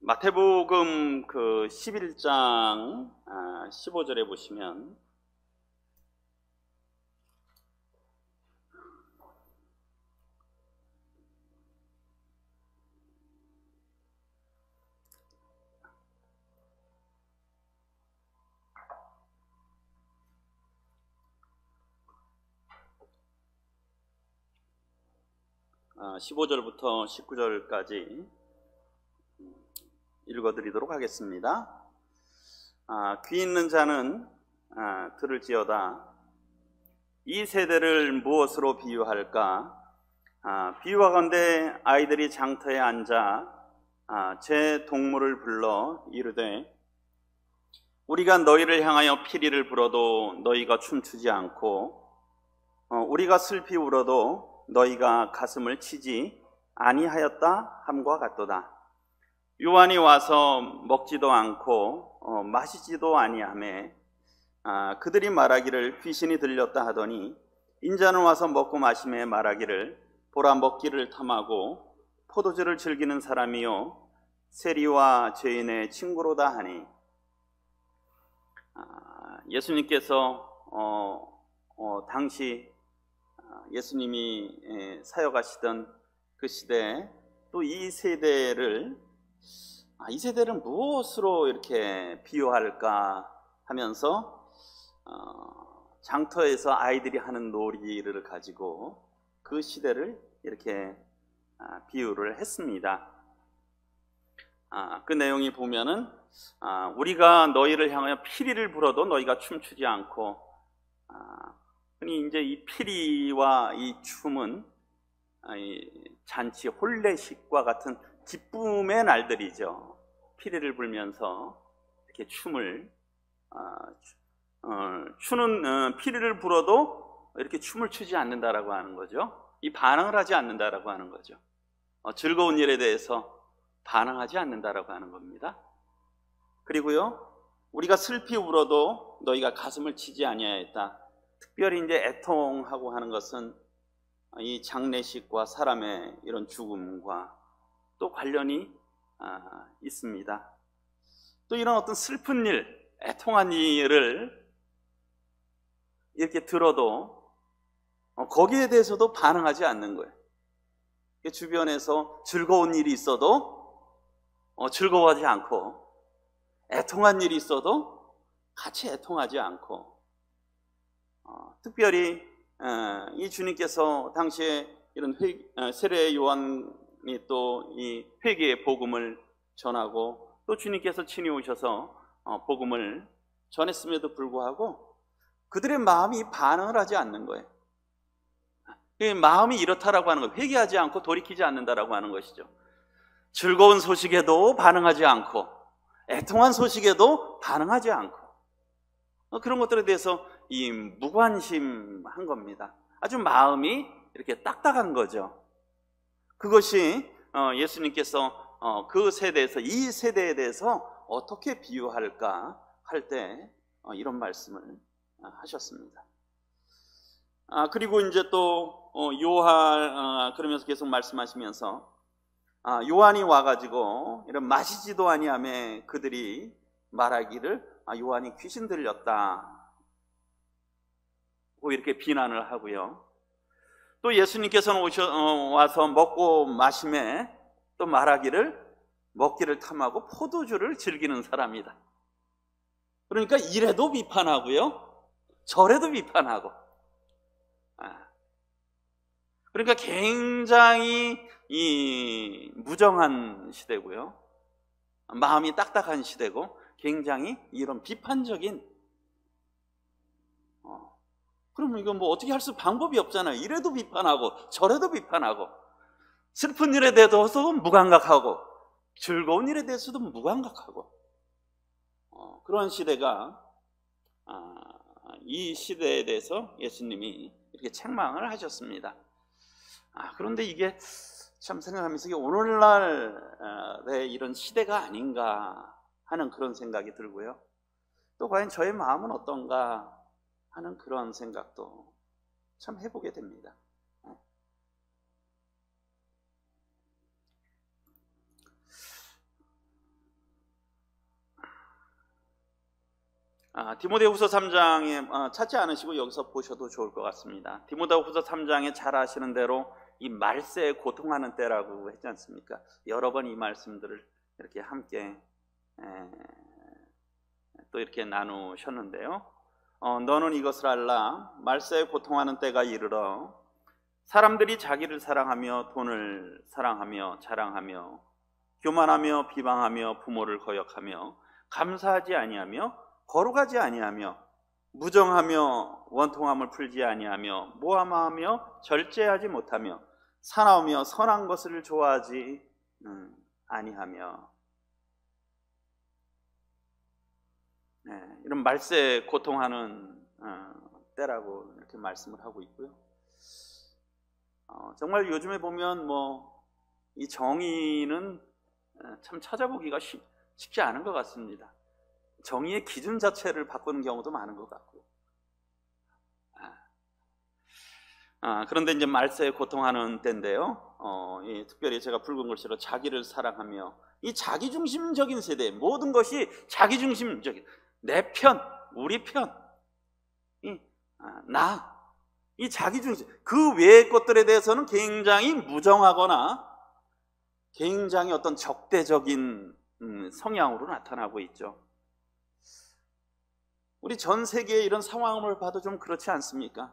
마태복음 그 11장 15절에 보시면 아, 15절부터 19절까지 읽어드리도록 하겠습니다. 귀 있는 자는 들을지어다. 이 세대를 무엇으로 비유할까? 비유하건대 아이들이 장터에 앉아 제 동물을 불러 이르되 우리가 너희를 향하여 피리를 불어도 너희가 춤추지 않고 우리가 슬피 울어도 너희가 가슴을 치지 아니하였다 함과 같도다. 요한이 와서 먹지도 않고 마시지도 아니하매 그들이 말하기를 귀신이 들렸다 하더니 인자는 와서 먹고 마시매 말하기를 보라 먹기를 탐하고 포도주를 즐기는 사람이요 세리와 죄인의 친구로다 하니, 예수님께서 당시 예수님이 사역하시던 그 시대에 또 이 세대를 무엇으로 이렇게 비유할까 하면서 장터에서 아이들이 하는 놀이를 가지고 그 시대를 이렇게 비유를 했습니다. 그 내용이 보면은 우리가 너희를 향하여 피리를 불어도 너희가 춤추지 않고, 그러니 이제 이 피리와 이 춤은 이 잔치 혼례식과 같은 기쁨의 날들이죠. 피리를 불면서 이렇게 춤을 추는, 피리를 불어도 이렇게 춤을 추지 않는다라고 하는 거죠. 이 반응을 하지 않는다라고 하는 거죠. 즐거운 일에 대해서 반응하지 않는다라고 하는 겁니다. 그리고요, 우리가 슬피 울어도 너희가 가슴을 치지 아니하였다. 특별히 이제 애통하고 하는 것은 이 장례식과 사람의 이런 죽음과 또 관련이 있습니다. 또 이런 어떤 슬픈 일, 애통한 일을 이렇게 들어도 거기에 대해서도 반응하지 않는 거예요. 주변에서 즐거운 일이 있어도 즐거워하지 않고, 애통한 일이 있어도 같이 애통하지 않고, 특별히 이 주님께서 당시에 이런 세례 요한이 또 이 회개의 복음을 전하고 또 주님께서 친히 오셔서 복음을 전했음에도 불구하고 그들의 마음이 반응을 하지 않는 거예요. 마음이 이렇다라고 하는 거예요. 회개하지 않고 돌이키지 않는다라고 하는 것이죠. 즐거운 소식에도 반응하지 않고, 애통한 소식에도 반응하지 않고, 그런 것들에 대해서 이 무관심한 겁니다. 아주 마음이 이렇게 딱딱한 거죠. 그것이 예수님께서 그 세대에서 이 세대에 대해서 어떻게 비유할까 할 때 이런 말씀을 하셨습니다. 그리고 이제 또 요한, 그러면서 계속 말씀하시면서 요한이 와가지고 이런 마시지도 아니하며 그들이 말하기를 요한이 귀신 들렸다 이렇게 비난을 하고요. 또 예수님께서는 와서 먹고 마시매 또 말하기를 먹기를 탐하고 포도주를 즐기는 사람이다. 그러니까 이래도 비판하고요, 저래도 비판하고, 그러니까 굉장히 이 무정한 시대고요, 마음이 딱딱한 시대고, 굉장히 이런 비판적인, 그러면 이거 뭐 어떻게 할 수 방법이 없잖아요. 이래도 비판하고 저래도 비판하고, 슬픈 일에 대해서도 무감각하고 즐거운 일에 대해서도 무감각하고, 그런 시대가 이 시대에 대해서 예수님이 이렇게 책망을 하셨습니다. 그런데 이게 참 생각하면서 이게 오늘날의 이런 시대가 아닌가 하는 그런 생각이 들고요. 또 과연 저의 마음은 어떤가 하는 그런 생각도 참 해보게 됩니다. 디모데후서 3장에 찾지 않으시고 여기서 보셔도 좋을 것 같습니다. 디모데후서 3장에 잘 아시는 대로 이 말세에 고통하는 때라고 했지 않습니까? 여러 번 이 말씀들을 이렇게 함께 또 이렇게 나누셨는데요. 너는 이것을 알라. 말세에 고통하는 때가 이르러 사람들이 자기를 사랑하며 돈을 사랑하며 자랑하며 교만하며 비방하며 부모를 거역하며 감사하지 아니하며 거룩하지 아니하며 무정하며 원통함을 풀지 아니하며 모함하며 절제하지 못하며 사나우며 선한 것을 좋아하지 아니하며. 이런 말세에 고통하는 때라고 이렇게 말씀을 하고 있고요. 정말 요즘에 보면 이 정의는 참 찾아보기가 쉽지 않은 것 같습니다. 정의의 기준 자체를 바꾸는 경우도 많은 것 같고요. 그런데 이제 말세에 고통하는 때인데요. 특별히 제가 붉은 글씨로 자기를 사랑하며, 이 자기중심적인 세대, 모든 것이 자기중심적인, 내 편, 우리 편, 이 자기중심, 그 외의 것들에 대해서는 굉장히 무정하거나 굉장히 어떤 적대적인 성향으로 나타나고 있죠. 우리 전 세계의 이런 상황을 봐도 좀 그렇지 않습니까?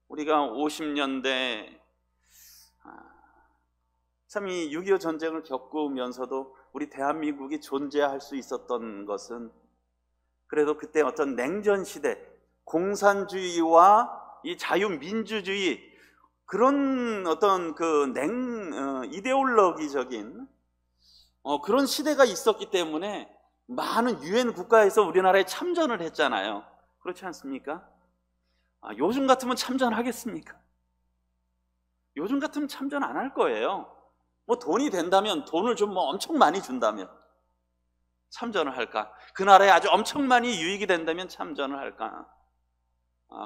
우리가 50년대 참 이 6.25 전쟁을 겪으면서도 우리 대한민국이 존재할 수 있었던 것은 그래도 그때 어떤 냉전 시대, 공산주의와 이 자유민주주의, 그런 어떤 이데올로기적인 그런 시대가 있었기 때문에 많은 유엔 국가에서 우리나라에 참전을 했잖아요. 그렇지 않습니까? 요즘 같으면 참전하겠습니까? 요즘 같으면 참전 안 할 거예요. 돈이 된다면, 돈을 좀 엄청 많이 준다면 참전을 할까? 그 나라에 아주 엄청 많이 유익이 된다면 참전을 할까?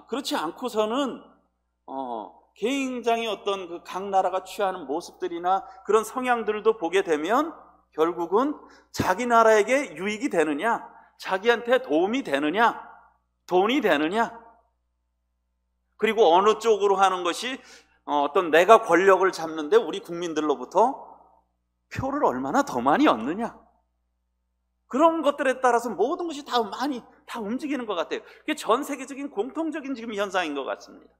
그렇지 않고서는 굉장히 어떤 각 나라가 취하는 모습들이나 그런 성향들도 보게 되면 결국은 자기 나라에게 유익이 되느냐, 자기한테 도움이 되느냐, 돈이 되느냐, 그리고 어느 쪽으로 하는 것이 어떤 내가 권력을 잡는데 우리 국민들로부터 표를 얼마나 더 많이 얻느냐, 그런 것들에 따라서 모든 것이 다 움직이는 것 같아요. 그게 전 세계적인 공통적인 지금 현상인 것 같습니다.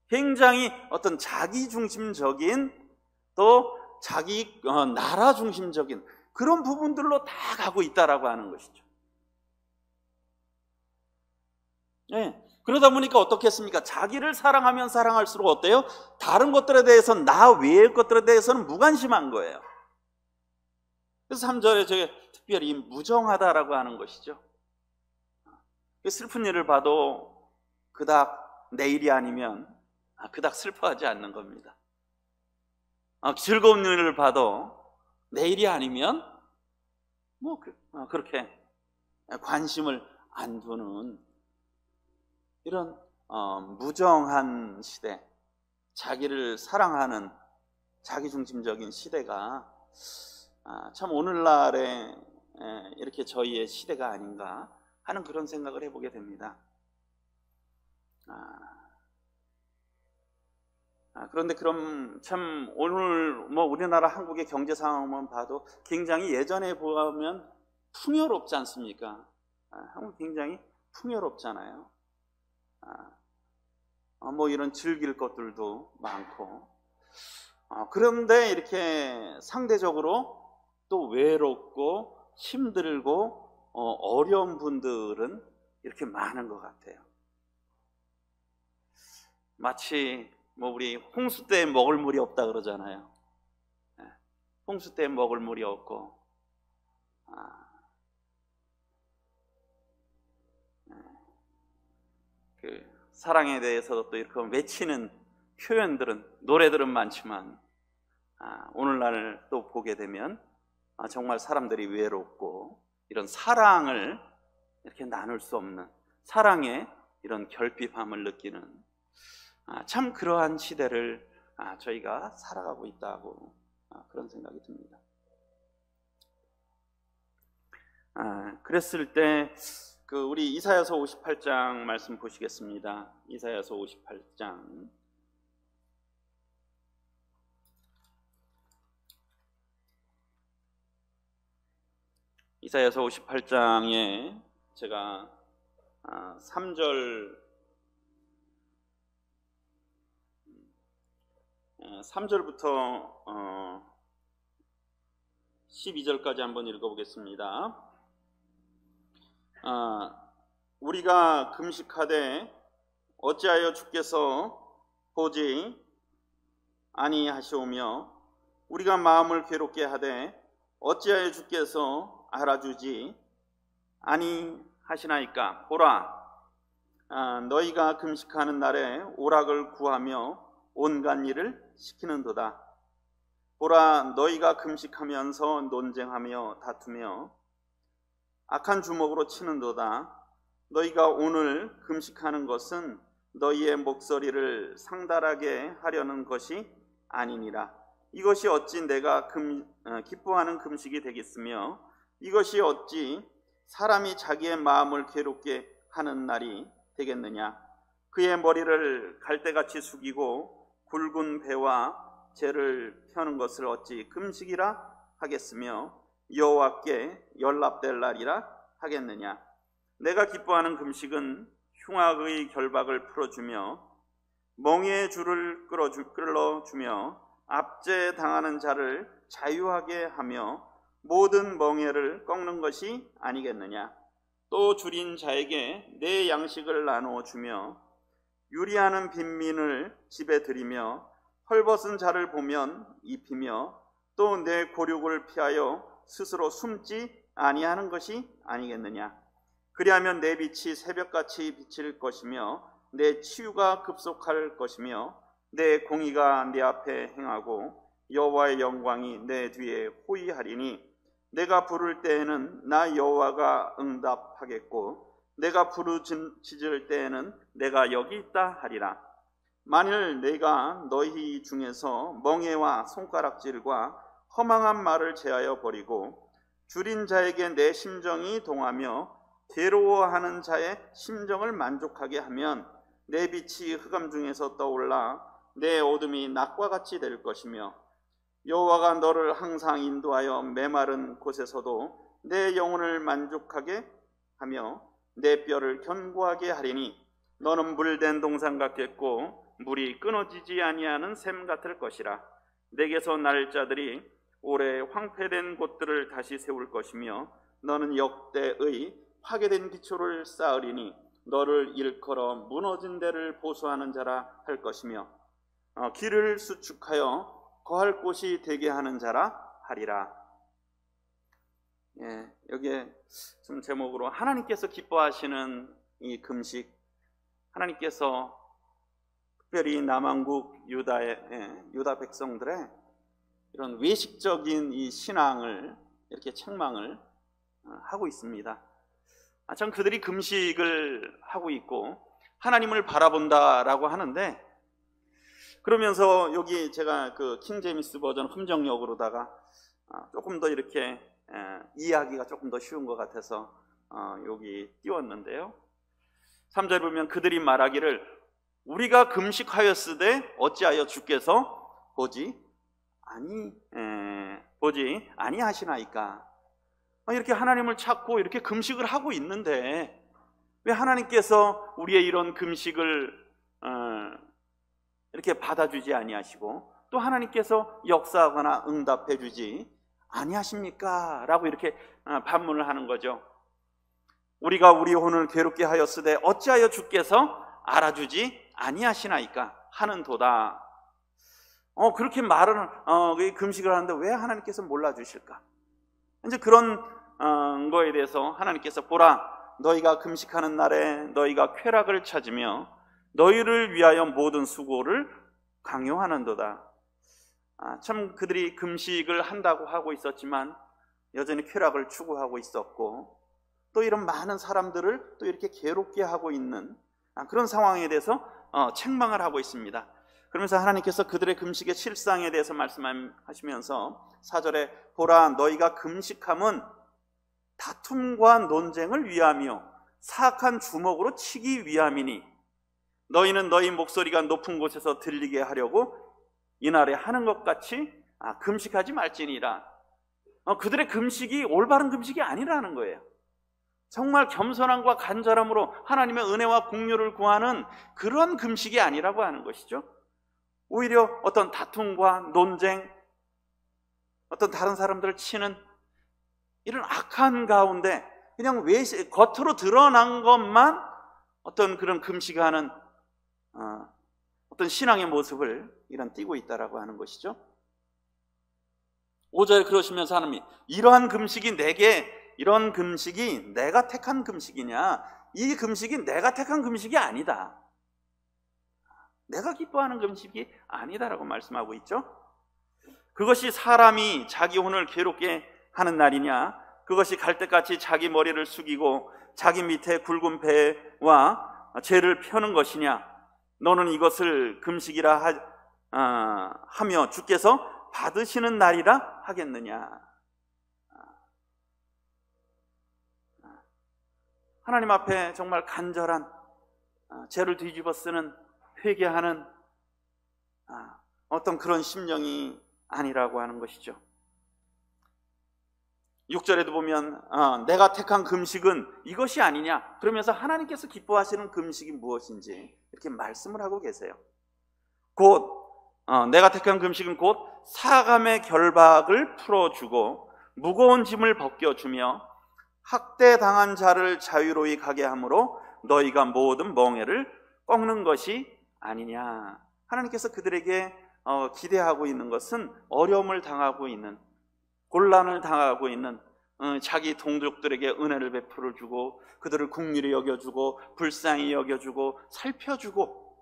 굉장히 어떤 자기중심적인, 또 자기 나라 중심적인 그런 부분들로 다 가고 있다라고 하는 것이죠. 그러다 보니까 어떻겠습니까? 자기를 사랑하면 사랑할수록 어때요? 다른 것들에 대해서는, 나 외의 것들에 대해서는 무관심한 거예요. 그래서 3절에 저게 특별히 무정하다라고 하는 것이죠. 슬픈 일을 봐도 그닥 내일이 아니면 그닥 슬퍼하지 않는 겁니다. 즐거운 일을 봐도 내일이 아니면 그렇게 관심을 안 두는 이런 무정한 시대, 자기를 사랑하는 자기중심적인 시대가 참 오늘날에 이렇게 저희의 시대가 아닌가 하는 그런 생각을 해보게 됩니다. 그런데 그럼 참 오늘 우리나라 한국의 경제 상황만 봐도 굉장히 예전에 보면 풍요롭지 않습니까? 한국 굉장히 풍요롭잖아요. 이런 즐길 것들도 많고, 그런데 이렇게 상대적으로 또 외롭고 힘들고 어려운 분들은 이렇게 많은 것 같아요. 마치 우리 홍수 때 먹을 물이 없다 그러잖아요. 홍수 때 먹을 물이 없고, 그 사랑에 대해서도 또 이렇게 외치는 표현들은, 노래들은 많지만 오늘날 또 보게 되면 정말 사람들이 외롭고, 이런 사랑을 이렇게 나눌 수 없는, 사랑의 이런 결핍함을 느끼는 참 그러한 시대를 저희가 살아가고 있다고 그런 생각이 듭니다. 그랬을 때 우리 이사야서 58장 말씀 보시겠습니다. 이사야서 58장. 이사야서 58장에 제가 3절부터 12절까지 한번 읽어보겠습니다. 우리가 금식하되 어찌하여 주께서 보지 아니하시오며 우리가 마음을 괴롭게 하되 어찌하여 주께서 알아주지 아니하시나이까. 보라, 너희가 금식하는 날에 오락을 구하며 온갖 일을 시키는도다. 보라, 너희가 금식하면서 논쟁하며 다투며 악한 주먹으로 치는도다. 너희가 오늘 금식하는 것은 너희의 목소리를 상달하게 하려는 것이 아니니라. 이것이 어찌 내가 기뻐하는 금식이 되겠으며 이것이 어찌 사람이 자기의 마음을 괴롭게 하는 날이 되겠느냐. 그의 머리를 갈대같이 숙이고 굵은 배와 재를 펴는 것을 어찌 금식이라 하겠으며 여호와께 연락될 날이라 하겠느냐. 내가 기뻐하는 금식은 흉악의 결박을 풀어주며 멍에의 줄을 끌어주며 압제당하는 자를 자유하게 하며 모든 멍에를 꺾는 것이 아니겠느냐. 또 줄인 자에게 내 양식을 나누어 주며 유리하는 빈민을 집에 들이며 헐벗은 자를 보면 입히며 또 내 고륙을 피하여 스스로 숨지 아니하는 것이 아니겠느냐. 그리하면 내 빛이 새벽같이 비칠 것이며 내 치유가 급속할 것이며 내 공의가 내 앞에 행하고 여호와의 영광이 내 뒤에 호위하리니 내가 부를 때에는 나 여호와가 응답하겠고 내가 부르짖을 때에는 내가 여기 있다 하리라. 만일 내가 너희 중에서 멍에와 손가락질과 허망한 말을 제하여 버리고 줄인 자에게 내 심정이 동하며 괴로워하는 자의 심정을 만족하게 하면 내 빛이 흑암 중에서 떠올라 내 어둠이 낮과 같이 될 것이며 여호와가 너를 항상 인도하여 메마른 곳에서도 내 영혼을 만족하게 하며 내 뼈를 견고하게 하리니 너는 물된 동산 같겠고 물이 끊어지지 아니하는 샘 같을 것이라. 내게서 날 자들이 오래 황폐된 곳들을 다시 세울 것이며 너는 역대의 파괴된 기초를 쌓으리니 너를 일컬어 무너진 데를 보수하는 자라 할 것이며 길을 수축하여 거할 곳이 되게 하는 자라 하리라. 여기에 좀 제목으로 하나님께서 기뻐하시는 이 금식, 하나님께서 특별히 남왕국 유다 백성들의 이런 외식적인 이 신앙을 이렇게 책망을 하고 있습니다. 참 그들이 금식을 하고 있고 하나님을 바라본다라고 하는데, 그러면서 여기 제가 킹 제임스 버전 흠정역으로다가 조금 더 이렇게 이해하기가 조금 더 쉬운 것 같아서 여기 띄웠는데요. 3절 보면 그들이 말하기를 우리가 금식하였으되 어찌하여 주께서 보지 아니하시나이까. 이렇게 하나님을 찾고 이렇게 금식을 하고 있는데 왜 하나님께서 우리의 이런 금식을 이렇게 받아주지 아니하시고 또 하나님께서 역사하거나 응답해 주지 아니하십니까? 라고 이렇게 반문을 하는 거죠. 우리가 우리 혼을 괴롭게 하였으되 어찌하여 주께서 알아주지 아니하시나이까 하는도다. 그렇게 말은 금식을 하는데 왜 하나님께서 몰라주실까? 이제 그런 거에 대해서 하나님께서 보라, 너희가 금식하는 날에 너희가 쾌락을 찾으며 너희를 위하여 모든 수고를 강요하는도다. 참 그들이 금식을 한다고 하고 있었지만 여전히 쾌락을 추구하고 있었고 또 이런 많은 사람들을 또 이렇게 괴롭게 하고 있는 그런 상황에 대해서 책망을 하고 있습니다. 그러면서 하나님께서 그들의 금식의 실상에 대해서 말씀하시면서 4절에 보라, 너희가 금식함은 다툼과 논쟁을 위하며 사악한 주먹으로 치기 위함이니 너희는 너희 목소리가 높은 곳에서 들리게 하려고 이날에 하는 것 같이 금식하지 말지니라. 그들의 금식이 올바른 금식이 아니라는 거예요. 정말 겸손함과 간절함으로 하나님의 은혜와 긍휼을 구하는 그런 금식이 아니라고 하는 것이죠. 오히려 어떤 다툼과 논쟁, 어떤 다른 사람들을 치는 이런 악한 가운데 그냥 겉으로 드러난 것만 어떤 그런 금식하는 어떤 신앙의 모습을 띠고 있다라고 하는 것이죠. 5절에 그러시면서 하나님이 이러한 금식이 이런 금식이 내가 택한 금식이냐? 이 금식이 내가 택한 금식이 아니다. 내가 기뻐하는 금식이 아니다라고 말씀하고 있죠. 그것이 사람이 자기 혼을 괴롭게 하는 날이냐? 그것이 갈대같이 자기 머리를 숙이고 자기 밑에 굵은 배와 죄를 펴는 것이냐? 너는 이것을 금식이라 하며 주께서 받으시는 날이라 하겠느냐? 하나님 앞에 정말 간절한 죄를 뒤집어 쓰는 회개하는 어떤 그런 심령이 아니라고 하는 것이죠. 6절에도 보면 내가 택한 금식은 이것이 아니냐, 그러면서 하나님께서 기뻐하시는 금식이 무엇인지 이렇게 말씀을 하고 계세요. 곧 내가 택한 금식은 곧 사감의 결박을 풀어주고 무거운 짐을 벗겨주며 학대당한 자를 자유로이 가게 함으로 너희가 모든 멍에를 꺾는 것이 아니냐. 하나님께서 그들에게 기대하고 있는 것은 어려움을 당하고 있는, 곤란을 당하고 있는 자기 동족들에게 은혜를 베풀어 주고 그들을 긍휼히 여겨주고 불쌍히 여겨주고 살펴주고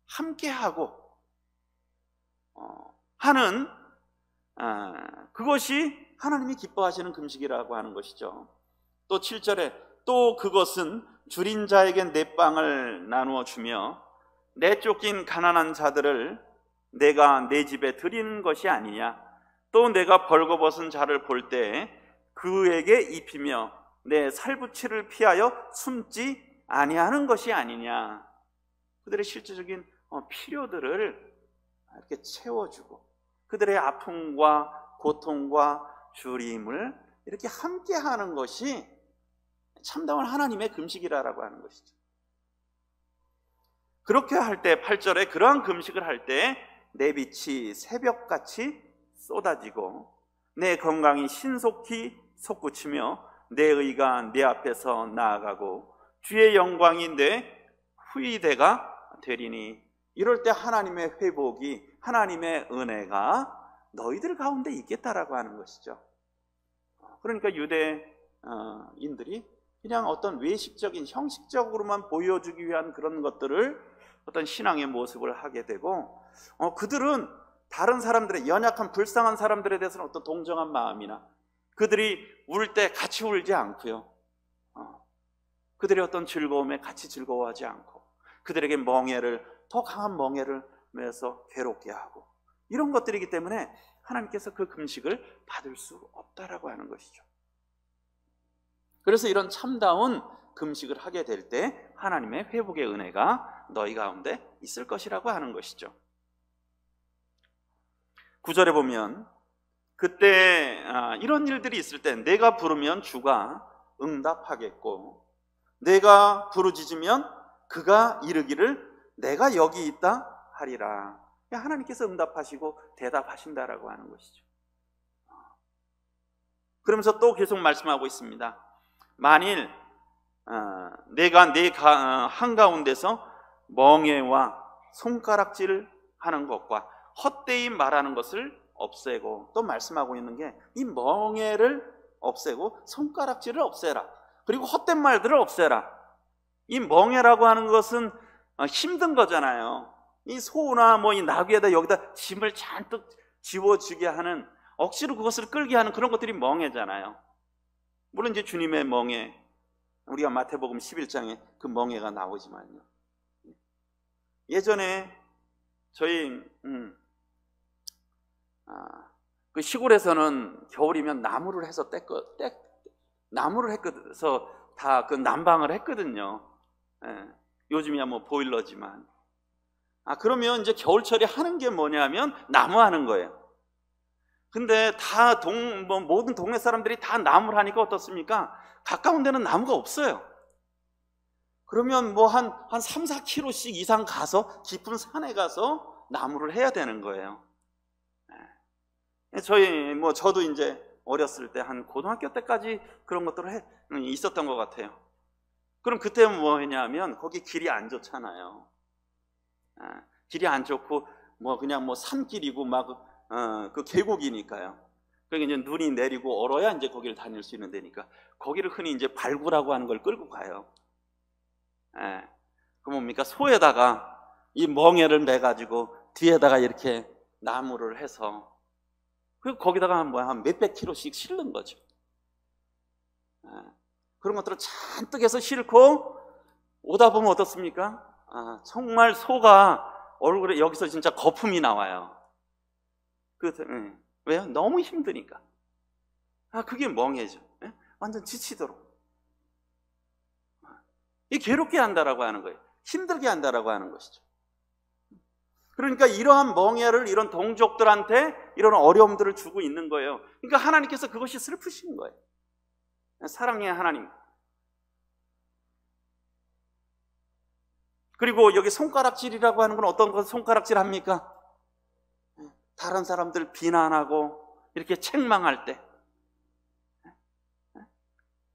함께하고 하는 그것이 하나님이 기뻐하시는 금식이라고 하는 것이죠. 또 7절에 또 그것은 줄인 자에게 내 빵을 나누어 주며 내쫓긴 가난한 자들을 내가 내 집에 드리는 것이 아니냐. 또 내가 벌거벗은 자를 볼 때 그에게 입히며 내 살부치를 피하여 숨지 아니하는 것이 아니냐. 그들의 실질적인 필요들을 이렇게 채워주고 그들의 아픔과 고통과 주림을 이렇게 함께하는 것이 참다운 하나님의 금식이라고 하는 것이죠. 그렇게 할 때 8절에 그러한 금식을 할 때 내 빛이 새벽같이 쏟아지고 내 건강이 신속히 솟구치며 내 의가 내 앞에서 나아가고 주의 영광이 내 후이대가 되리니 이럴 때 하나님의 회복이, 하나님의 은혜가 너희들 가운데 있겠다라고 하는 것이죠. 그러니까 유대인들이 그냥 어떤 외식적인 형식적으로만 보여주기 위한 그런 것들을 어떤 신앙의 모습을 하게 되고 그들은 다른 사람들의 연약한 불쌍한 사람들에 대해서는 어떤 동정한 마음이나 그들이 울 때 같이 울지 않고요, 그들의 어떤 즐거움에 같이 즐거워하지 않고 그들에게 더 강한 멍에를 매서 괴롭게 하고 이런 것들이기 때문에 하나님께서 그 금식을 받을 수 없다라고 하는 것이죠. 그래서 이런 참다운 금식을 하게 될 때 하나님의 회복의 은혜가 너희 가운데 있을 것이라고 하는 것이죠. 9절에 보면 그때 이런 일들이 있을 때 내가 부르면 주가 응답하겠고 내가 부르짖으면 그가 이르기를 내가 여기 있다 하리라. 하나님께서 응답하시고 대답하신다라고 하는 것이죠. 그러면서 또 계속 말씀하고 있습니다. 만일 내가 내 한가운데서 멍에와 손가락질 하는 것과 헛되이 말하는 것을 없애고, 또 말씀하고 있는 게 이 멍에를 없애고 손가락질을 없애라, 그리고 헛된 말들을 없애라. 이 멍에라고 하는 것은 힘든 거잖아요. 이 소나 이 나귀에다 여기다 짐을 잔뜩 지워주게 하는, 억지로 그것을 끌게 하는 그런 것들이 멍에잖아요. 물론 이제 주님의 멍에, 우리가 마태복음 11장에 그 멍에가 나오지만요. 예전에 저희 그 시골에서는 겨울이면 나무를 해서 나무를 해서 다 그 난방을 했거든요. 예. 요즘이야 뭐 보일러지만. 그러면 이제 겨울철에 하는 게 뭐냐면 나무 하는 거예요. 근데 다 모든 동네 사람들이 다 나무를 하니까 어떻습니까? 가까운 데는 나무가 없어요. 그러면 뭐 한 3, 4km씩 이상 가서 깊은 산에 가서 나무를 해야 되는 거예요. 저도 이제 어렸을 때 한 고등학교 때까지 그런 것들을 있었던 것 같아요. 그럼 그때는 뭐 했냐면 거기 길이 안 좋잖아요. 길이 안 좋고 뭐 그냥 뭐 산길이고 막 그 계곡이니까요. 그러니까 이제 눈이 내리고 얼어야 이제 거기를 다닐 수 있는 데니까 거기를 흔히 이제 발구라고 하는 걸 끌고 가요. 그 뭡니까? 소에다가 이 멍에를 매가지고 뒤에다가 이렇게 나무를 해서 그리고 거기다가 한 몇백 킬로씩 실는 거죠. 그런 것들을 잔뜩 해서 싣고 오다 보면 어떻습니까? 정말 소가 얼굴에 여기서 진짜 거품이 나와요. 왜요? 너무 힘드니까. 그게 멍해죠. 완전 지치도록. 이 괴롭게 한다라고 하는 거예요. 힘들게 한다라고 하는 것이죠. 그러니까 이러한 멍해를 이런 동족들한테 이런 어려움들을 주고 있는 거예요. 그러니까 하나님께서 그것이 슬프신 거예요. 사랑의 하나님. 그리고 여기 손가락질이라고 하는 건 어떤 것 손가락질 합니까? 다른 사람들 비난하고 이렇게 책망할 때,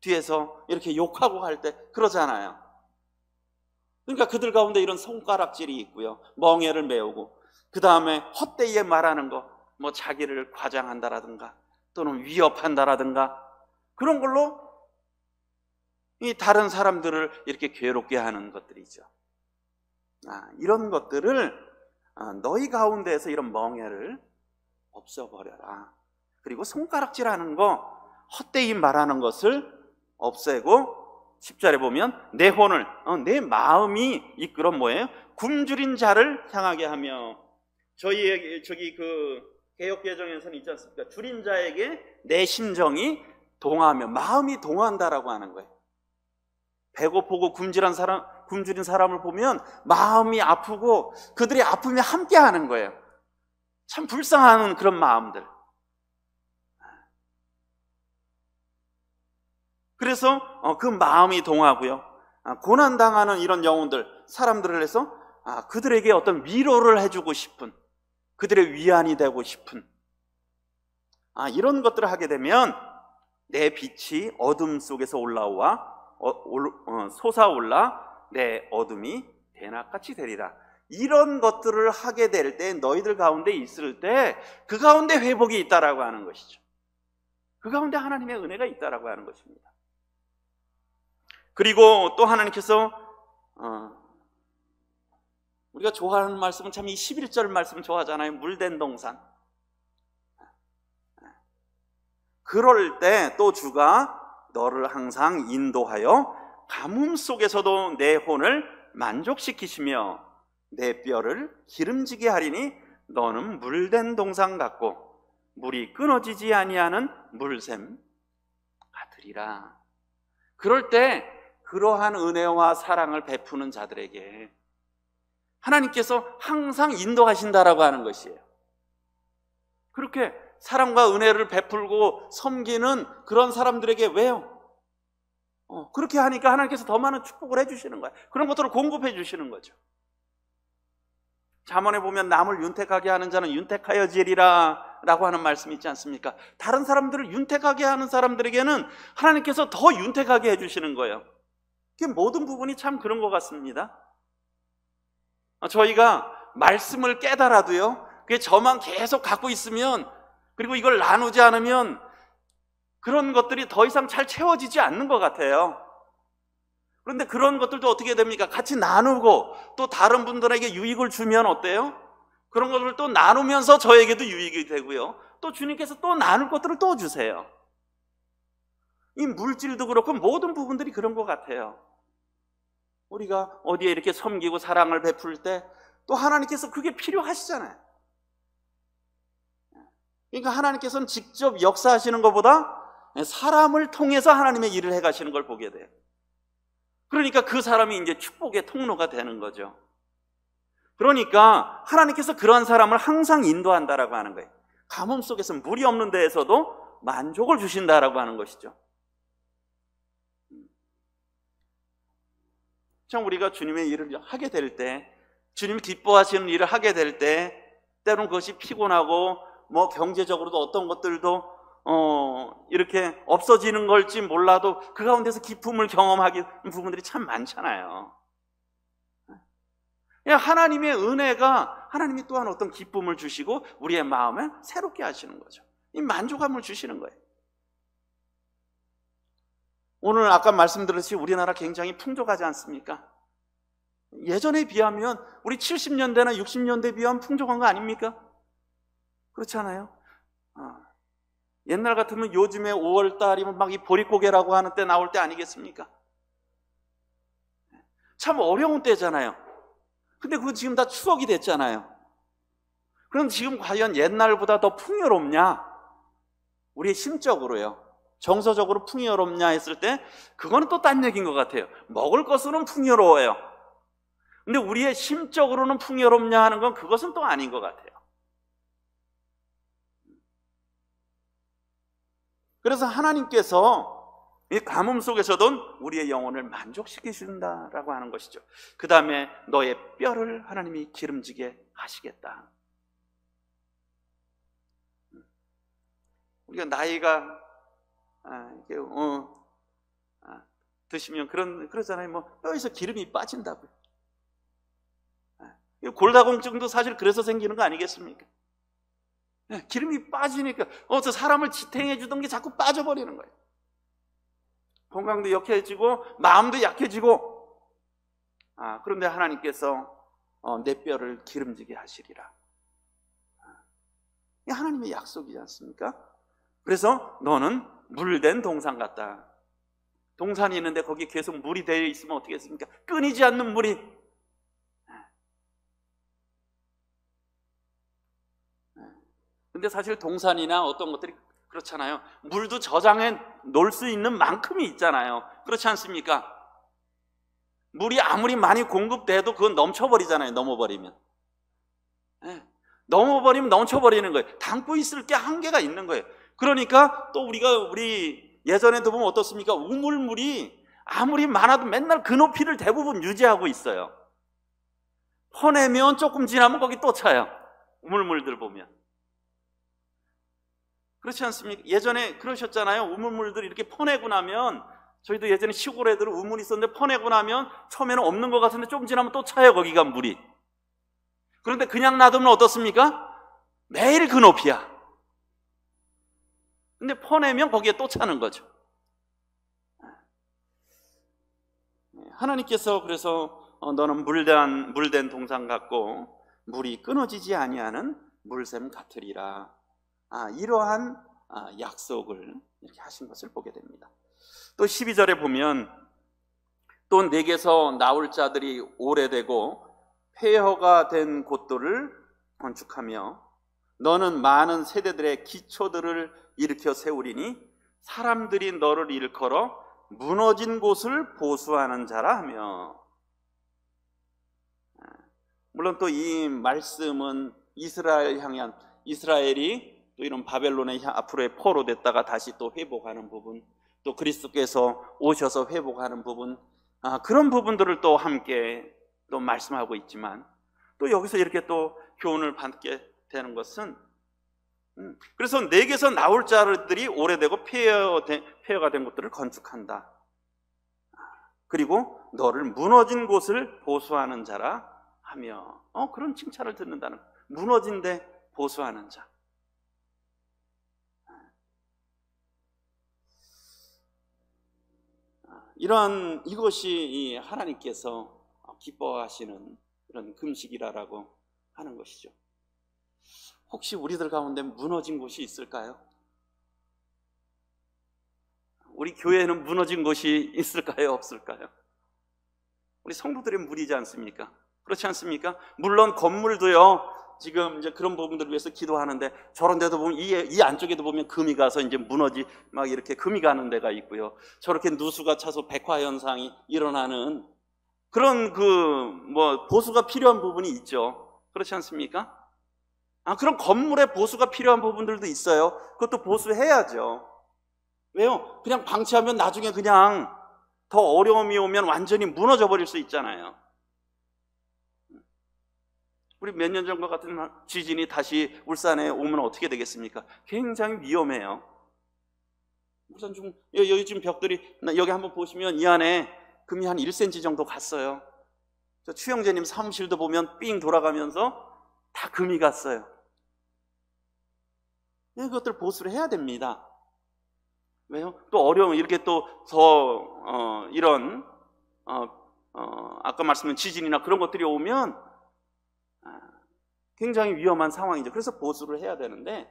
뒤에서 이렇게 욕하고 할 때 그러잖아요. 그러니까 그들 가운데 이런 손가락질이 있고요. 멍해를 메우고, 그 다음에 헛되이 말하는 거, 뭐 자기를 과장한다라든가 또는 위협한다라든가 그런 걸로 이 다른 사람들을 이렇게 괴롭게 하는 것들이죠. 이런 것들을 너희 가운데에서 이런 멍해를 없애버려라. 그리고 손가락질하는 거, 헛되이 말하는 것을 없애고 10절에 보면 내 혼을, 내 마음이 이끌어 뭐예요? 굶주린 자를 향하게 하며. 저기 그 개역개정에서는 있지 않습니까? 줄인 자에게 내 심정이 동하며, 마음이 동한다라고 하는 거예요. 배고프고 굶주린 사람을 보면 마음이 아프고 그들의 아픔에 함께 하는 거예요. 참 불쌍한 그런 마음들. 그래서 그 마음이 동하고요. 고난당하는 이런 영혼들, 사람들을 해서 그들에게 어떤 위로를 해주고 싶은, 그들의 위안이 되고 싶은 이런 것들을 하게 되면 내 빛이 어둠 속에서 솟아올라 내 어둠이 대낮같이 되리라. 이런 것들을 하게 될 때, 너희들 가운데 있을 때 그 가운데 회복이 있다라고 하는 것이죠. 그 가운데 하나님의 은혜가 있다라고 하는 것입니다. 그리고 또 하나님께서 우리가 좋아하는 말씀은 참 이 11절 말씀 좋아하잖아요. 물된 동산. 그럴 때 또 주가 너를 항상 인도하여 가뭄 속에서도 내 혼을 만족시키시며 내 뼈를 기름지게 하리니 너는 물된 동산 같고 물이 끊어지지 아니하는 물샘 같으리라. 그럴 때 그러한 은혜와 사랑을 베푸는 자들에게 하나님께서 항상 인도하신다라고 하는 것이에요. 그렇게 사랑과 은혜를 베풀고 섬기는 그런 사람들에게 왜요? 그렇게 하니까 하나님께서 더 많은 축복을 해주시는 거예요. 그런 것들을 공급해 주시는 거죠. 잠언에 보면 남을 윤택하게 하는 자는 윤택하여지리라 라고 하는 말씀이 있지 않습니까? 다른 사람들을 윤택하게 하는 사람들에게는 하나님께서 더 윤택하게 해주시는 거예요. 그게 모든 부분이 참 그런 것 같습니다. 저희가 말씀을 깨달아도요, 그게 저만 계속 갖고 있으면, 그리고 이걸 나누지 않으면 그런 것들이 더 이상 잘 채워지지 않는 것 같아요. 그런데 그런 것들도 어떻게 됩니까? 같이 나누고 또 다른 분들에게 유익을 주면 어때요? 그런 것들을 또 나누면서 저에게도 유익이 되고요, 또 주님께서 또 나눌 것들을 또 주세요. 이 물질도 그렇고 모든 부분들이 그런 것 같아요. 우리가 어디에 이렇게 섬기고 사랑을 베풀 때 또 하나님께서 그게 필요하시잖아요. 그러니까 하나님께서는 직접 역사하시는 것보다 사람을 통해서 하나님의 일을 해가시는 걸 보게 돼요. 그러니까 그 사람이 이제 축복의 통로가 되는 거죠. 그러니까 하나님께서 그러한 사람을 항상 인도한다라고 하는 거예요. 가뭄 속에서 물이 없는 데에서도 만족을 주신다라고 하는 것이죠. 참 우리가 주님의 일을 하게 될 때, 주님이 기뻐하시는 일을 하게 될 때, 때로는 그것이 피곤하고 뭐 경제적으로도 어떤 것들도 이렇게 없어지는 걸지 몰라도 그 가운데서 기쁨을 경험하게 부분들이 참 많잖아요. 하나님의 은혜가, 하나님이 또한 어떤 기쁨을 주시고 우리의 마음을 새롭게 하시는 거죠. 이 만족감을 주시는 거예요. 오늘 아까 말씀드렸듯이 우리나라 굉장히 풍족하지 않습니까? 예전에 비하면 우리 70년대나 60년대에 비하면 풍족한 거 아닙니까? 그렇지 않아요? 옛날 같으면 요즘에 5월 달이면 막 이 보릿고개라고 하는 때 나올 때 아니겠습니까? 참 어려운 때잖아요. 근데 그건 지금 다 추억이 됐잖아요. 그럼 지금 과연 옛날보다 더 풍요롭냐? 우리의 심적으로요. 정서적으로 풍요롭냐 했을 때 그거는 또 딴 얘기인 것 같아요. 먹을 것으로는 풍요로워요. 근데 우리의 심적으로는 풍요롭냐 하는 건 그것은 또 아닌 것 같아요. 그래서 하나님께서 이 가뭄 속에서도 우리의 영혼을 만족시키신다라고 하는 것이죠. 그 다음에 너의 뼈를 하나님이 기름지게 하시겠다. 우리가 나이가 드시면 그러잖아요. 뭐 뼈에서 기름이 빠진다고요. 골다공증도 사실 그래서 생기는 거 아니겠습니까? 기름이 빠지니까 사람을 지탱해 주던 게 자꾸 빠져버리는 거예요. 건강도 약해지고 마음도 약해지고. 그런데 하나님께서 내 뼈를 기름지게 하시리라. 이 하나님의 약속이지 않습니까? 그래서 너는 물된 동산 같다. 동산이 있는데 거기 계속 물이 되어 있으면 어떻게 했습니까? 끊이지 않는 물이. 근데 사실 동산이나 어떤 것들이 그렇잖아요. 물도 저장해 놓을 수 있는 만큼이 있잖아요. 그렇지 않습니까? 물이 아무리 많이 공급돼도 그건 넘쳐버리잖아요. 넘어버리면 넘쳐버리는 거예요. 담고 있을 게 한계가 있는 거예요. 그러니까 또 우리 예전에도 보면 어떻습니까? 우물물이 아무리 많아도 맨날 그 높이를 대부분 유지하고 있어요. 퍼내면 조금 지나면 거기 또 차요. 우물물들 보면. 그렇지 않습니까? 예전에 그러셨잖아요. 우물물들이 이렇게 퍼내고 나면, 저희도 예전에 시골 애들 우물이 있었는데 퍼내고 나면 처음에는 없는 것 같은데 조금 지나면 또 차요. 거기가 물이. 그런데 그냥 놔두면 어떻습니까? 매일 그 높이야. 근데 퍼내면 거기에 또 차는 거죠. 하나님께서 그래서 너는 물된 동산 같고 물이 끊어지지 아니하는 물샘 같으리라. 이러한 약속을 이렇게 하신 것을 보게 됩니다. 또 12절에 보면 또 내게서 나올 자들이 오래되고 폐허가 된 곳들을 건축하며 너는 많은 세대들의 기초들을 일으켜 세우리니 사람들이 너를 일컬어 무너진 곳을 보수하는 자라 하며. 물론 또 이 말씀은 이스라엘이 또 이런 바벨론의 앞으로의 포로 됐다가 다시 또 회복하는 부분, 또 그리스도께서 오셔서 회복하는 부분, 그런 부분들을 또 함께 또 말씀하고 있지만, 또 여기서 이렇게 또 교훈을 받게 되는 것은, 그래서 내게서 나올 자들이 오래되고 폐허가 된 곳들을 건축한다. 그리고 너를 무너진 곳을 보수하는 자라 하며, 그런 칭찬을 듣는다는, 무너진 데 보수하는 자. 이것이 하나님께서 기뻐하시는 그런 금식이라고 하는 것이죠. 혹시 우리들 가운데 무너진 곳이 있을까요? 우리 교회에는 무너진 곳이 있을까요? 없을까요? 우리 성도들의 무리지 않습니까? 그렇지 않습니까? 물론 건물도요, 지금 이제 그런 부분들을 위해서 기도하는데 저런 데도 보면 이 안쪽에도 보면 금이 가서 이제 막 이렇게 금이 가는 데가 있고요. 저렇게 누수가 차서 백화 현상이 일어나는 그런 보수가 필요한 부분이 있죠. 그렇지 않습니까? 그런 건물에 보수가 필요한 부분들도 있어요. 그것도 보수해야죠. 왜요? 그냥 방치하면 나중에 그냥 더 어려움이 오면 완전히 무너져 버릴 수 있잖아요. 우리 몇 년 전과 같은 지진이 다시 울산에 오면 어떻게 되겠습니까? 굉장히 위험해요. 울산 여기 지금 벽들이, 여기 한번 보시면 이 안에 금이 한 1cm 정도 갔어요. 저 추영재님 사무실도 보면 삥 돌아가면서 다 금이 갔어요. 그것들 보수를 해야 됩니다. 왜요? 또 어려운, 이렇게 또 이런 아까 말씀드린 지진이나 그런 것들이 오면 굉장히 위험한 상황이죠. 그래서 보수를 해야 되는데,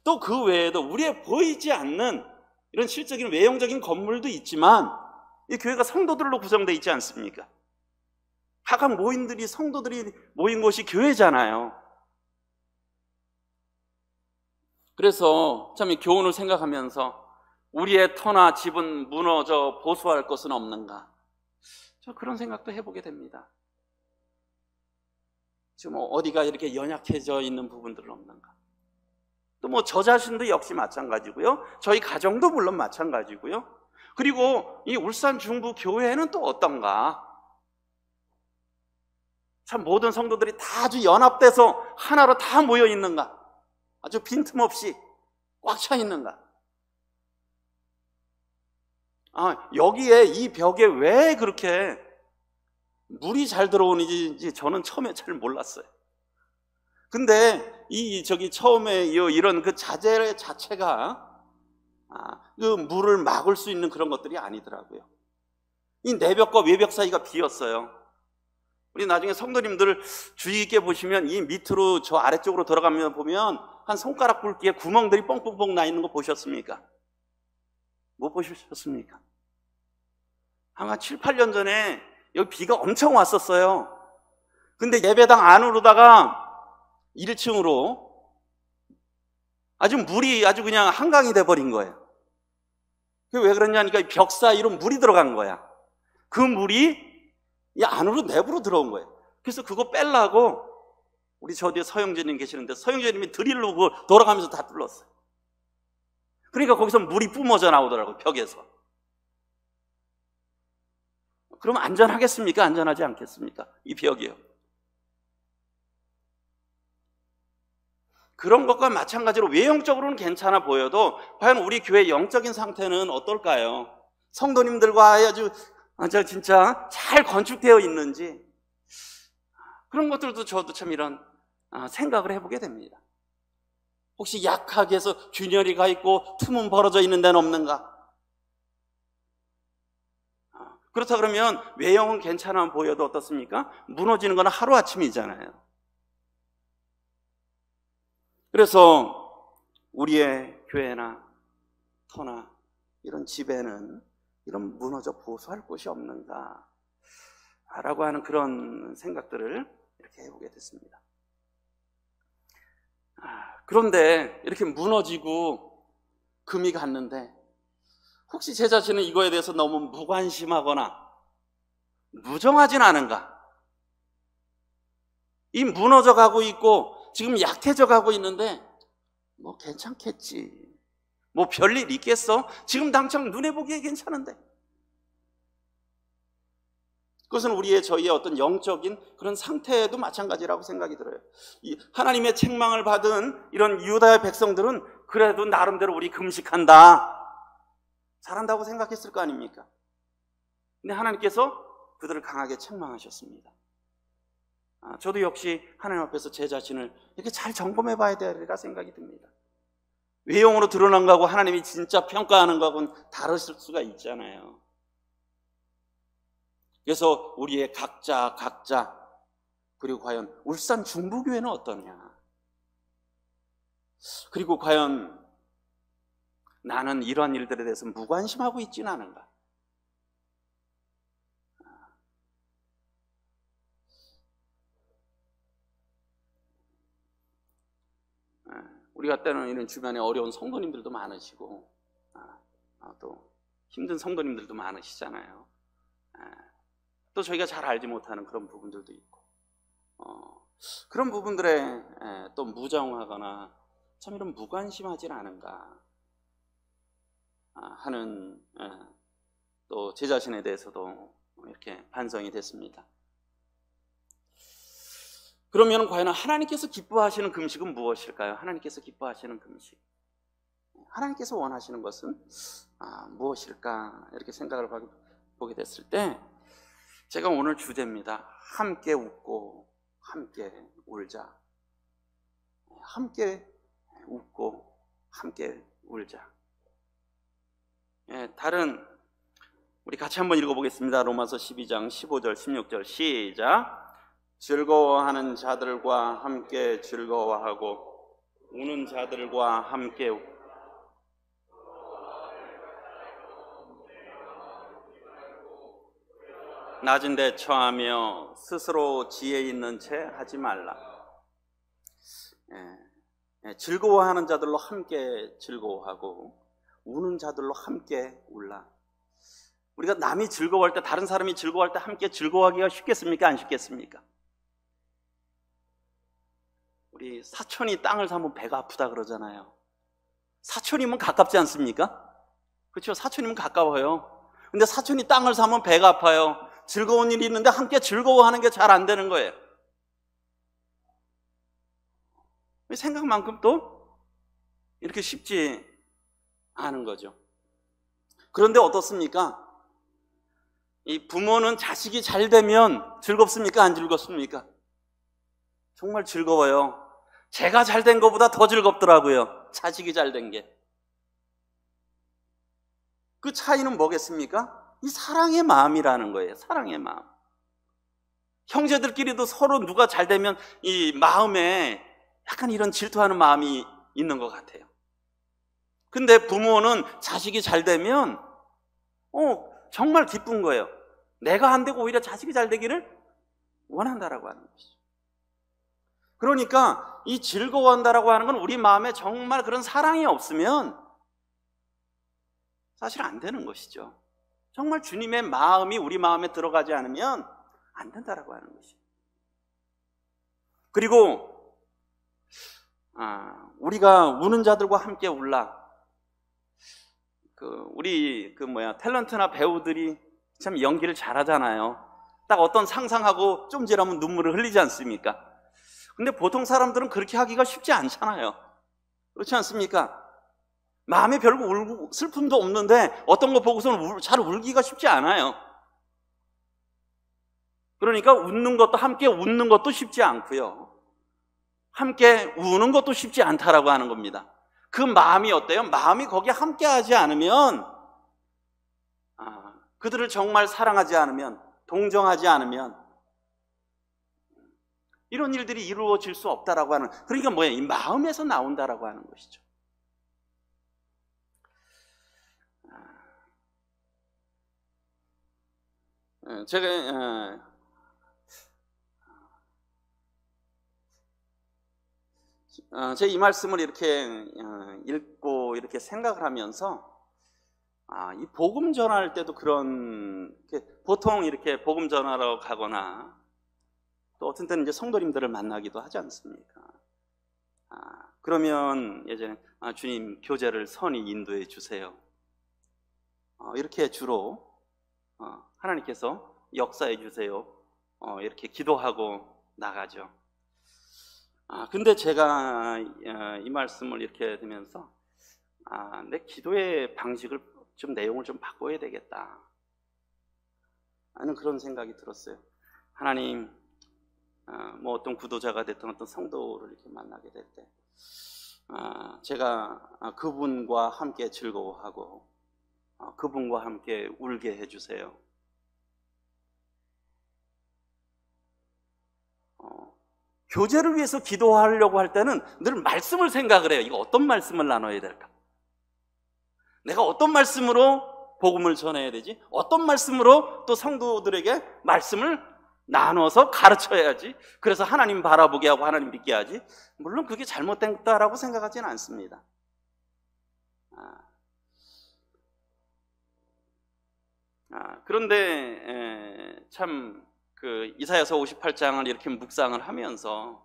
또 그 외에도 우리에 보이지 않는 이런 실적인 외형적인 건물도 있지만 이 교회가 성도들로 구성되어 있지 않습니까? 각각 성도들이 모인 곳이 교회잖아요. 그래서 참 이 교훈을 생각하면서 우리의 터나 집은 무너져 보수할 것은 없는가? 저 그런 생각도 해보게 됩니다. 지금 어디가 이렇게 연약해져 있는 부분들은 없는가? 또 저 자신도 역시 마찬가지고요. 저희 가정도 물론 마찬가지고요. 그리고 이 울산 중부 교회는 또 어떤가? 참 모든 성도들이 다 아주 연합돼서 하나로 다 모여 있는가? 아주 빈틈없이 꽉 차 있는가? 여기에 이 벽에 왜 그렇게 물이 잘 들어오는지 저는 처음에 잘 몰랐어요. 근데 처음에 이런 그 자재 자체가 그 물을 막을 수 있는 그런 것들이 아니더라고요. 이 내벽과 외벽 사이가 비었어요. 우리 나중에 성도님들 주의 있게 보시면 이 밑으로 저 아래쪽으로 들어가면 보면 한 손가락 굵기에 구멍들이 뻥뻥뻥 나 있는 거 보셨습니까? 못 보셨습니까? 아마 7, 8년 전에 여기 비가 엄청 왔었어요. 근데 예배당 안으로다가 1층으로 물이 그냥 한강이 돼버린 거예요. 그게 왜 그러냐니까 벽 사이로 물이 들어간 거야. 그 물이 이 안으로 내부로 들어온 거예요. 그래서 그거 빼려고 우리 저 뒤에 서영재님 계시는데 서영재님이 드릴로 돌아가면서 다 뚫었어요. 그러니까 거기서 물이 뿜어져 나오더라고요, 벽에서. 그럼 안전하겠습니까? 안전하지 않겠습니까? 이 벽이요. 그런 것과 마찬가지로 외형적으로는 괜찮아 보여도 과연 우리 교회의 영적인 상태는 어떨까요? 성도님들과 아주 진짜 잘 건축되어 있는지, 그런 것들도 저도 참 이런 생각을 해보게 됩니다. 혹시 약하게 해서 균열이 가 있고 틈은 벌어져 있는 데는 없는가? 그렇다 그러면 외형은 괜찮아 보여도 어떻습니까? 무너지는 건 하루아침이잖아요. 그래서 우리의 교회나 터나 이런 집에는 이런 무너져 보수할 곳이 없는가 라고 하는 그런 생각들을 이렇게 해보게 됐습니다. 그런데 이렇게 무너지고 금이 갔는데 혹시 제 자신은 이거에 대해서 너무 무관심하거나 무정하진 않은가? 이 무너져 가고 있고 지금 약해져 가고 있는데 괜찮겠지, 별일 있겠어? 지금 당장 눈에 보기에 괜찮은데. 그것은 저희의 어떤 영적인 그런 상태에도 마찬가지라고 생각이 들어요. 하나님의 책망을 받은 이런 유다의 백성들은 그래도 나름대로 우리 금식한다, 잘한다고 생각했을 거 아닙니까? 근데 하나님께서 그들을 강하게 책망하셨습니다. 저도 역시 하나님 앞에서 제 자신을 이렇게 잘 점검해 봐야 되리라 생각이 듭니다. 외형으로 드러난 거하고 하나님이 진짜 평가하는 거하고는 다르실 수가 있잖아요. 그래서 우리의 각자 그리고 과연 울산 중부교회는 어떠냐, 그리고 과연 나는 이러한 일들에 대해서 무관심하고 있지는 않은가? 우리가 때는 이런 주변에 어려운 성도님들도 많으시고 또 힘든 성도님들도 많으시잖아요. 또 저희가 잘 알지 못하는 그런 부분들도 있고 그런 부분들에 또 무정하거나 참 이런 무관심하진 않은가 하는 또 제 자신에 대해서도 이렇게 반성이 됐습니다. 그러면 과연 하나님께서 기뻐하시는 금식은 무엇일까요? 하나님께서 기뻐하시는 금식, 하나님께서 원하시는 것은 무엇일까? 이렇게 생각을 보게 됐을 때 제가 오늘 주제입니다. 함께 웃고 함께 울자. 함께 웃고 함께 울자. 다른 우리 같이 한번 읽어보겠습니다. 로마서 12장 15절 16절 시작. 즐거워하는 자들과 함께 즐거워하고 우는 자들과 함께 웃고 낮은 데 처하며 스스로 지혜 있는 채 하지 말라. 즐거워하는 자들로 함께 즐거워하고 우는 자들로 함께 울라. 우리가 남이 즐거워할 때, 다른 사람이 즐거워할 때 함께 즐거워하기가 쉽겠습니까? 안 쉽겠습니까? 우리 사촌이 땅을 사면 배가 아프다 그러잖아요. 사촌이면 가깝지 않습니까? 그렇죠? 사촌이면 가까워요. 근데 사촌이 땅을 사면 배가 아파요. 즐거운 일이 있는데 함께 즐거워하는 게 잘 안 되는 거예요. 생각만큼 또 이렇게 쉽지 않은 거죠. 그런데 어떻습니까? 이 부모는 자식이 잘 되면 즐겁습니까? 안 즐겁습니까? 정말 즐거워요. 제가 잘 된 것보다 더 즐겁더라고요. 자식이 잘 된 게. 그 차이는 뭐겠습니까? 이 사랑의 마음이라는 거예요. 사랑의 마음. 형제들끼리도 서로 누가 잘 되면 이 마음에 약간 이런 질투하는 마음이 있는 것 같아요. 근데 부모는 자식이 잘 되면 정말 기쁜 거예요. 내가 안 되고 오히려 자식이 잘 되기를 원한다라고 하는 것이죠. 그러니까 이 즐거워한다라고 하는 건 우리 마음에 정말 그런 사랑이 없으면 사실 안 되는 것이죠. 정말 주님의 마음이 우리 마음에 들어가지 않으면 안 된다라고 하는 것이죠. 그리고 우리가 우는 자들과 함께 울라. 우리 탤런트나 배우들이 참 연기를 잘하잖아요. 딱 어떤 상상하고 좀 지나면 눈물을 흘리지 않습니까? 근데 보통 사람들은 그렇게 하기가 쉽지 않잖아요. 그렇지 않습니까? 마음에 별로 울고 슬픔도 없는데 어떤 거 보고서는 잘 울기가 쉽지 않아요. 그러니까 웃는 것도, 함께 웃는 것도 쉽지 않고요, 함께 우는 것도 쉽지 않다라고 하는 겁니다. 그 마음이 어때요? 마음이 거기에 함께 하지 않으면, 그들을 정말 사랑하지 않으면, 동정하지 않으면 이런 일들이 이루어질 수 없다라고 하는, 그러니까 뭐예요? 이 마음에서 나온다라고 하는 것이죠. 제가 제 이 말씀을 이렇게 읽고 이렇게 생각을 하면서 이 복음 전할 때도 보통 이렇게 복음 전하러 가거나 또 어떤 때는 이제 성도님들을 만나기도 하지 않습니까? 그러면 예전에 주님 교제를 선히 인도해 주세요. 이렇게 주로 하나님께서 역사해 주세요. 이렇게 기도하고 나가죠. 근데 제가 이 말씀을 이렇게 들으면서 내 기도의 방식을 좀, 내용을 좀 바꿔야 되겠다 하는 그런 생각이 들었어요. 하나님, 뭐 어떤 구도자가 됐던 어떤 성도를 이렇게 만나게 될 때 제가 그분과 함께 즐거워하고 그분과 함께 울게 해주세요. 교제를 위해서 기도하려고 할 때는 늘 말씀을 생각을 해요. 이거 어떤 말씀을 나눠야 될까? 내가 어떤 말씀으로 복음을 전해야 되지? 어떤 말씀으로 또 성도들에게 말씀을 나눠서 가르쳐야지. 그래서 하나님 바라보게 하고 하나님 믿게 하지. 물론 그게 잘못됐다라고 생각하지는 않습니다. 그런데 참 그 이사야서 58장을 이렇게 묵상을 하면서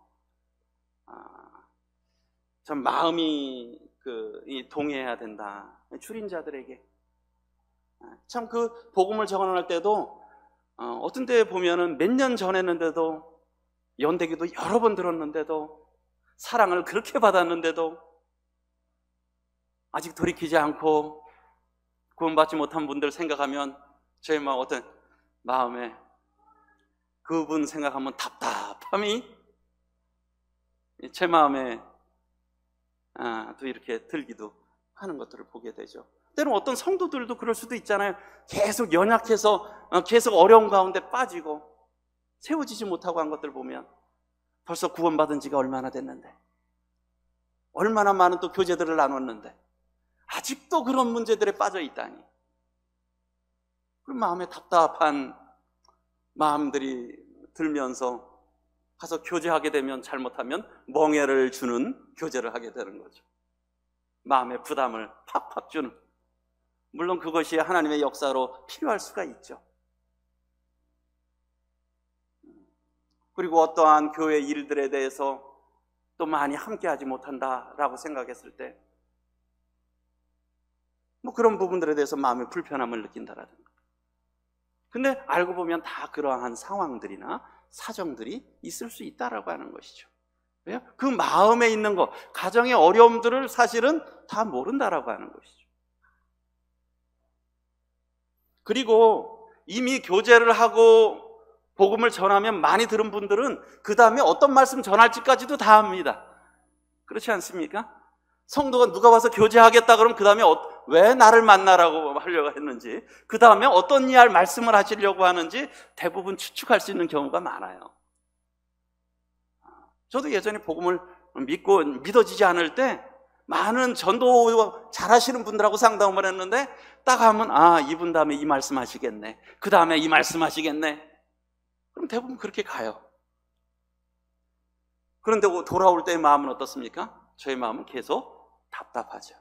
참 마음이 동해야 된다. 줄인 자들에게 참 그 복음을 전할 때도 어떤 때 보면은 몇 년 전했는데도 연대기도 여러 번 들었는데도 사랑을 그렇게 받았는데도 아직 돌이키지 않고 구원받지 못한 분들 생각하면 저희 막 어떤 마음에 그분 생각하면 답답함이 제 마음에 또 이렇게 들기도 하는 것들을 보게 되죠. 때로는 어떤 성도들도 그럴 수도 있잖아요. 계속 연약해서 계속 어려운 가운데 빠지고 세워지지 못하고 한 것들 보면 벌써 구원받은 지가 얼마나 됐는데, 얼마나 많은 또 교제들을 나눴는데 아직도 그런 문제들에 빠져 있다니, 그 마음에 답답한 마음들이 들면서 가서 교제하게 되면 잘못하면 멍해를 주는 교제를 하게 되는 거죠. 마음의 부담을 팍팍 주는. 물론 그것이 하나님의 역사로 필요할 수가 있죠. 그리고 어떠한 교회 일들에 대해서 또 많이 함께하지 못한다라고 생각했을 때 뭐 그런 부분들에 대해서 마음의 불편함을 느낀다라든가. 근데 알고 보면 다 그러한 상황들이나 사정들이 있을 수 있다라고 하는 것이죠. 왜요? 그 마음에 있는 것, 가정의 어려움들을 사실은 다 모른다라고 하는 것이죠. 그리고 이미 교제를 하고 복음을 전하면 많이 들은 분들은 그 다음에 어떤 말씀 전할지까지도 다 합니다. 그렇지 않습니까? 성도가 누가 와서 교제하겠다 그러면 그 다음에 왜 나를 만나라고 하려고 했는지, 그 다음에 어떤 이야기 말씀을 하시려고 하는지 대부분 추측할 수 있는 경우가 많아요. 저도 예전에 복음을 믿고 믿어지지 않을 때 많은 전도 잘하시는 분들하고 상담을 했는데 딱 하면 이분 다음에 이 말씀 하시겠네, 그 다음에 이 말씀 하시겠네, 그럼 대부분 그렇게 가요. 그런데 돌아올 때의 마음은 어떻습니까? 저의 마음은 계속 답답하죠.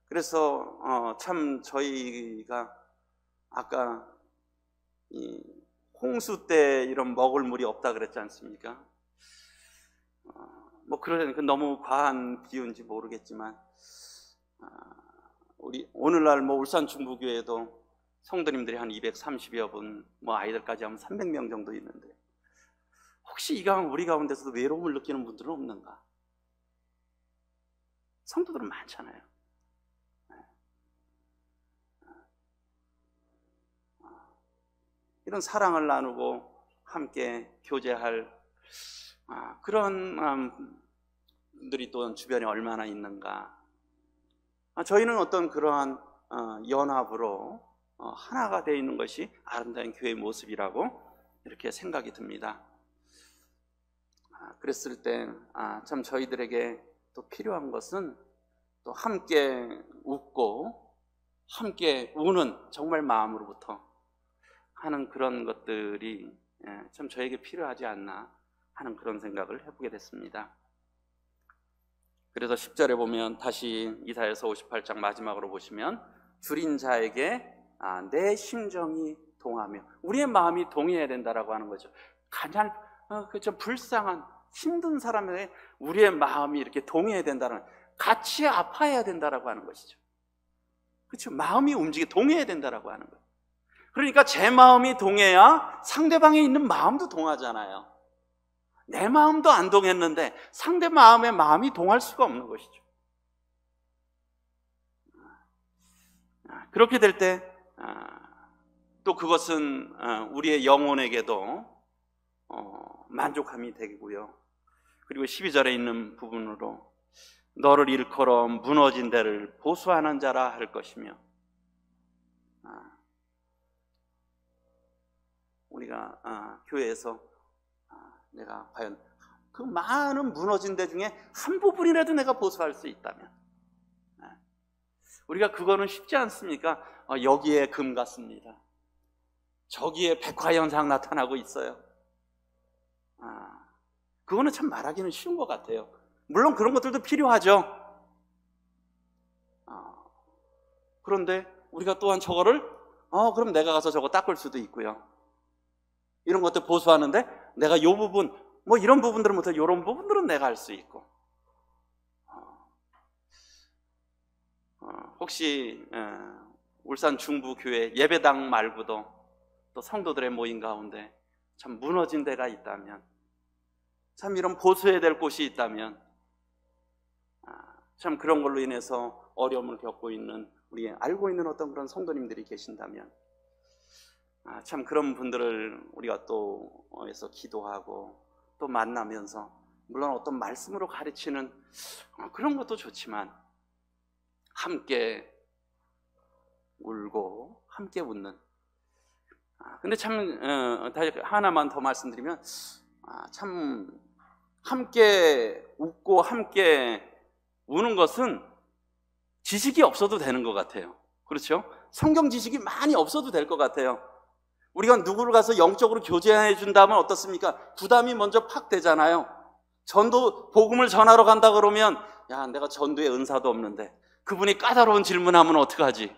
그래서 참 저희가 아까 이 홍수 때 이런 먹을 물이 없다 그랬지 않습니까? 뭐 그러니까 너무 과한 비유인지 모르겠지만 우리 오늘날 뭐 울산 중부교회도 성도님들이 한 230여 분, 뭐 아이들까지 하면 300명 정도 있는데 혹시 우리 가운데서도 외로움을 느끼는 분들은 없는가? 성도들은 많잖아요. 이런 사랑을 나누고 함께 교제할 그런 분들이 또 주변에 얼마나 있는가. 저희는 어떤 그러한 연합으로 하나가 되어 있는 것이 아름다운 교회의 모습이라고 이렇게 생각이 듭니다. 그랬을 때 참 저희들에게 또 필요한 것은 또 함께 웃고 함께 우는, 정말 마음으로부터 하는 그런 것들이 참 저에게 필요하지 않나 하는 그런 생각을 해보게 됐습니다. 그래서 10절에 보면 다시 이사야서 58장 마지막으로 보시면 줄인 자에게 내 심정이 동하며, 우리의 마음이 동해야 된다라고 하는 거죠. 가장 좀 불쌍한 힘든 사람의 우리의 마음이 이렇게 동해야 된다는, 같이 아파해야 된다라고 하는 것이죠. 그렇죠? 마음이 동해야 된다라고 하는 거예요. 그러니까 제 마음이 동해야 상대방에 있는 마음도 동하잖아요. 내 마음도 안 동했는데 상대 마음의 마음이 동할 수가 없는 것이죠. 그렇게 될 때 또 그것은 우리의 영혼에게도 만족함이 되고요. 그리고 12절에 있는 부분으로 너를 일컬어 무너진 데를 보수하는 자라 할 것이며, 우리가 교회에서 내가 과연 그 많은 무너진 데 중에 한 부분이라도 내가 보수할 수 있다면 우리가 그거는 쉽지 않습니까? 여기에 금 같습니다. 저기에 백화현상 나타나고 있어요. 그거는 참 말하기는 쉬운 것 같아요. 물론 그런 것들도 필요하죠. 그런데 우리가 또한 저거를 그럼 내가 가서 저거 닦을 수도 있고요. 이런 것들 보수하는데 내가 이 부분, 뭐 이런 부분들은 못해, 이런 부분들은 내가 할 수 있고. 혹시 울산 중부교회 예배당 말고도 또 성도들의 모임 가운데 참 무너진 데가 있다면, 참 이런 보수해야 될 곳이 있다면, 참 그런 걸로 인해서 어려움을 겪고 있는, 우리 알고 있는 어떤 그런 성도님들이 계신다면, 참 그런 분들을 우리가 또 에서 기도하고 또 만나면서, 물론 어떤 말씀으로 가르치는 그런 것도 좋지만 함께 울고 함께 웃는. 근데 참 하나만 더 말씀드리면, 참 함께 웃고 함께 우는 것은 지식이 없어도 되는 것 같아요. 그렇죠? 성경 지식이 많이 없어도 될 것 같아요. 우리가 누구를 가서 영적으로 교제해 준다면 어떻습니까? 부담이 먼저 팍 되잖아요. 전도 복음을 전하러 간다 그러면, 야, 내가 전도의 은사도 없는데 그분이 까다로운 질문하면 어떡하지?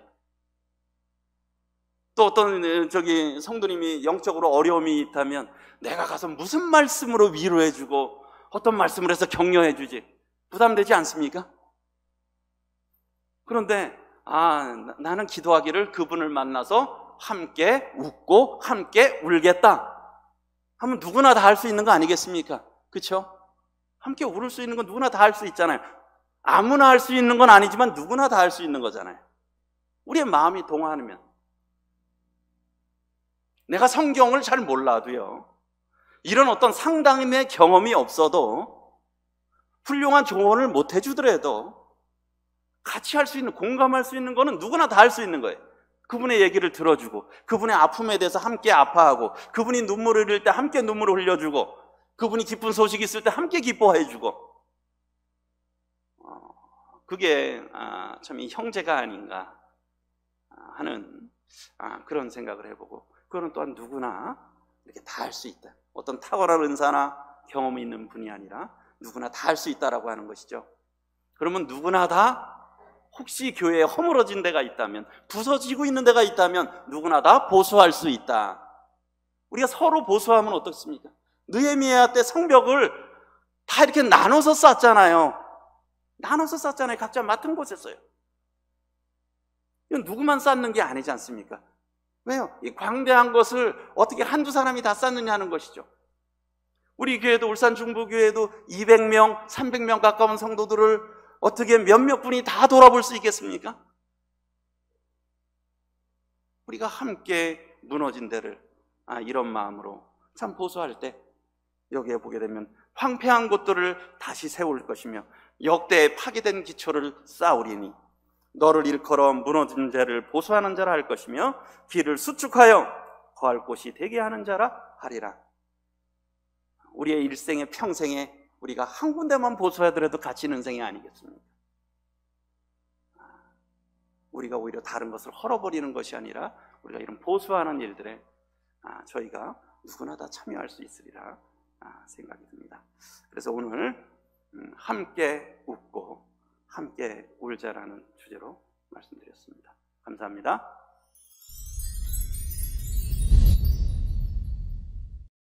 또 어떤 성도님이 영적으로 어려움이 있다면 내가 가서 무슨 말씀으로 위로해주고 어떤 말씀을 해서 격려해주지? 부담되지 않습니까? 그런데 나는 기도하기를 그분을 만나서 함께 웃고 함께 울겠다 하면 누구나 다 할 수 있는 거 아니겠습니까? 그렇죠? 함께 울을 수 있는 건 누구나 다 할 수 있잖아요. 아무나 할 수 있는 건 아니지만 누구나 다 할 수 있는 거잖아요. 우리의 마음이 동하면. 내가 성경을 잘 몰라도요, 이런 어떤 상담의 경험이 없어도, 훌륭한 조언을 못 해주더라도 같이 할 수 있는, 공감할 수 있는 거는 누구나 다 할 수 있는 거예요. 그분의 얘기를 들어주고, 그분의 아픔에 대해서 함께 아파하고, 그분이 눈물을 흘릴 때 함께 눈물을 흘려주고, 그분이 기쁜 소식이 있을 때 함께 기뻐해주고, 그게 참 이 형제가 아닌가 하는 그런 생각을 해보고, 그거는 또한 누구나 이렇게 다 할 수 있다. 어떤 탁월한 은사나 경험이 있는 분이 아니라 누구나 다 할 수 있다라고 하는 것이죠. 그러면 누구나 다, 혹시 교회에 허물어진 데가 있다면, 부서지고 있는 데가 있다면 누구나 다 보수할 수 있다. 우리가 서로 보수하면 어떻습니까? 느헤미야 때 성벽을 다 이렇게 나눠서 쌌잖아요. 각자 맡은 곳에서요. 이건 누구만 쌓는 게 아니지 않습니까? 왜요? 이 광대한 것을 어떻게 한두 사람이 다 쌓느냐 하는 것이죠. 우리 교회도, 울산 중부교회도 200명, 300명 가까운 성도들을 어떻게 몇몇 분이 다 돌아볼 수 있겠습니까? 우리가 함께 무너진 데를 이런 마음으로 참 보수할 때, 여기에 보게 되면 황폐한 곳들을 다시 세울 것이며 역대의 파괴된 기초를 쌓으리니 너를 일컬어 무너진 자를 보수하는 자라 할 것이며 길을 수축하여 거할 곳이 되게 하는 자라 하리라. 우리의 일생의 평생에 우리가 한 군데만 보수하더라도 갇힌 인생이 아니겠습니까? 우리가 오히려 다른 것을 헐어버리는 것이 아니라 우리가 이런 보수하는 일들에 저희가 누구나 다 참여할 수 있으리라 생각이 듭니다. 그래서 오늘 함께 웃고 함께 울자라는 주제로 말씀드렸습니다. 감사합니다.